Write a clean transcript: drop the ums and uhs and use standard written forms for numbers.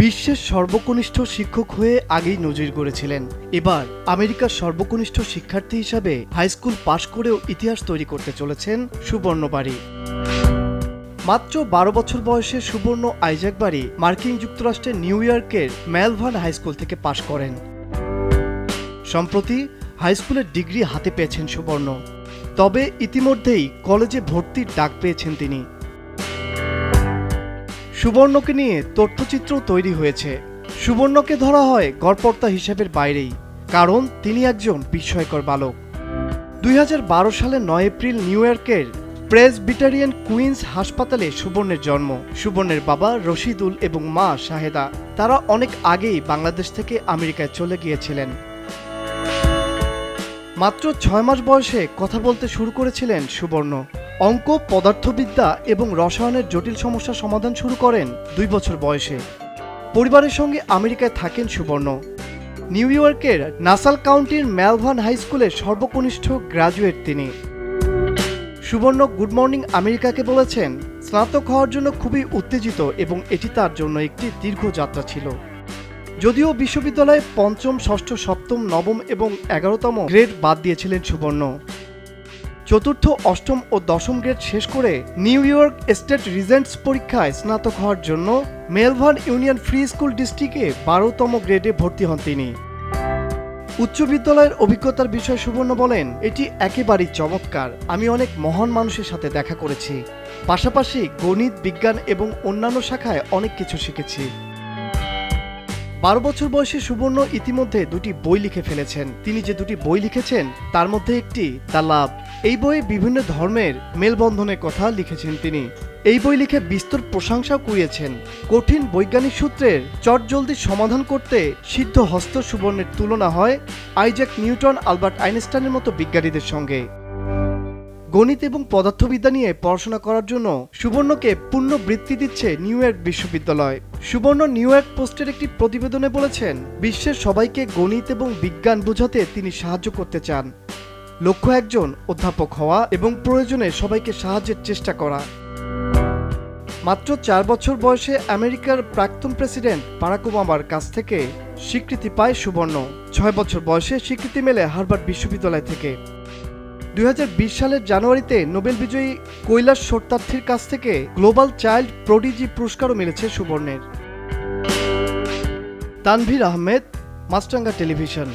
বিশ্বের সর্বকনিষ্ঠ শিক্ষক হয়ে আগেই নজির গড়েছিলেন। এবার আমেরিকার সর্বকনিষ্ঠ শিক্ষার্থী হিসাবে হাইস্কুল পাশ করেও ইতিহাস তৈরি করতে চলেছেন সুবর্ণ বারী। মাত্র 12 বছর বয়সে সুবর্ণ আইজাক বারী মার্কিন যুক্তরাষ্ট্রের নিউ ইয়র্কের মেলভার্ন হাইস্কুল থেকে পাশ করেন। সম্প্রতি হাইস্কুলের ডিগ্রি হাতে পেয়েছেন সুবর্ণ। তবে ইতিমধ্যেই কলেজে ভর্তির ডাক পেয়েছেন তিনি। সুবর্ণকে নিয়ে তথ্যচিত্রও তৈরি হয়েছে। সুবর্ণকে ধরা হয় গড়পড়তা হিসেবের বাইরেই, কারণ তিনি একজন বিস্ময়কর বালক। 2012 সালের 9 এপ্রিল নিউ ইয়র্কের প্রেসবিটারিয়ান কুইন্স হাসপাতালে সুবর্ণের জন্ম। সুবর্ণের বাবা রশিদুল এবং মা শাহেদা, তারা অনেক আগেই বাংলাদেশ থেকে আমেরিকায় চলে গিয়েছিলেন। মাত্র 6 মাস বয়সে কথা বলতে শুরু করেছিলেন সুবর্ণ। অঙ্ক, পদার্থবিদ্যা এবং রসায়নের জটিল সমস্যার সমাধান শুরু করেন 2 বছর বয়সে। পরিবারের সঙ্গে আমেরিকায় থাকেন সুবর্ণ। নিউ ইয়র্কের নাসাল কাউন্টির মেলভার্ন হাই স্কুলের সর্বকনিষ্ঠ গ্রাজুয়েট তিনি। সুবর্ণ গুড মর্নিং আমেরিকাকে বলেছেন, স্নাতক হওয়ার জন্য খুবই উত্তেজিত এবং এটি তার জন্য একটি দীর্ঘ যাত্রা ছিল। যদিও বিশ্ববিদ্যালয়ে 5ম, 6ষ্ঠ, 7ম, 9ম এবং 11তম গ্রেড বাদ দিয়েছিলেন সুবর্ণ। 4র্থ, 8ম ও 10ম গ্রেড শেষ করে নিউ ইয়র্ক স্টেট রিজেন্টস পরীক্ষায় স্নাতক হওয়ার জন্য মেলভার্ন ইউনিয়ন ফ্রি স্কুল ডিস্ট্রিক্টে 12তম গ্রেডে ভর্তি হন তিনি। উচ্চ বিদ্যালয়ের অভিজ্ঞতার বিষয়ে সুবর্ণ বলেন, এটি একেবারেই চমৎকার। আমি অনেক মহান মানুষের সাথে দেখা করেছি, পাশাপাশি গণিত, বিজ্ঞান এবং অন্যান্য শাখায় অনেক কিছু শিখেছি। 12 বছর বয়সে সুবর্ণ ইতিমধ্যে 2টি বই লিখে ফেলেছেন। তিনি যে 2টি বই লিখেছেন তার মধ্যে একটি দ্য লাভ। এই বইয়ে বিভিন্ন ধর্মের মেলবন্ধনের কথা লিখেছেন তিনি। এই বই লিখে বিস্তর প্রশংসাও কুড়িয়েছেন। কঠিন বৈজ্ঞানিক সূত্রের চটজলদি সমাধান করতে সিদ্ধ হস্ত সুবর্ণের তুলনা হয় আইজ্যাক নিউটন, আলবার্ট আইনস্টাইনের মতো বিজ্ঞানীদের সঙ্গে। গণিত এবং পদার্থবিদ্যা নিয়ে পড়াশোনা করার জন্য সুবর্ণকে পূর্ণ বৃত্তি দিচ্ছে নিউ ইয়র্ক বিশ্ববিদ্যালয়। সুবর্ণ নিউ ইয়র্ক পোস্টের একটি প্রতিবেদনে বলেছেন, বিশ্বের সবাইকে গণিত এবং বিজ্ঞান বোঝাতে তিনি সাহায্য করতে চান। লক্ষ্য একজন অধ্যাপক হওয়া এবং প্রয়োজনে সবাইকে সাহায্যের চেষ্টা করা। মাত্র 4 বছর বয়সে আমেরিকার প্রাক্তন প্রেসিডেন্ট বারাক ওবামার কাছ থেকে স্বীকৃতি পায় সুবর্ণ। 6 বছর বয়সে স্বীকৃতি মেলে হার্ভার্ড বিশ্ববিদ্যালয় থেকে। 2020 সালের জানুয়ারিতে নোবেল বিজয়ী কৈলাস সত্যার্থীর কাছ থেকে গ্লোবাল চাইল্ড প্রডিজি পুরস্কারও মিলেছে সুবর্ণের। তানভীর আহমেদ, মাছরাঙ্গা টেলিভিশন।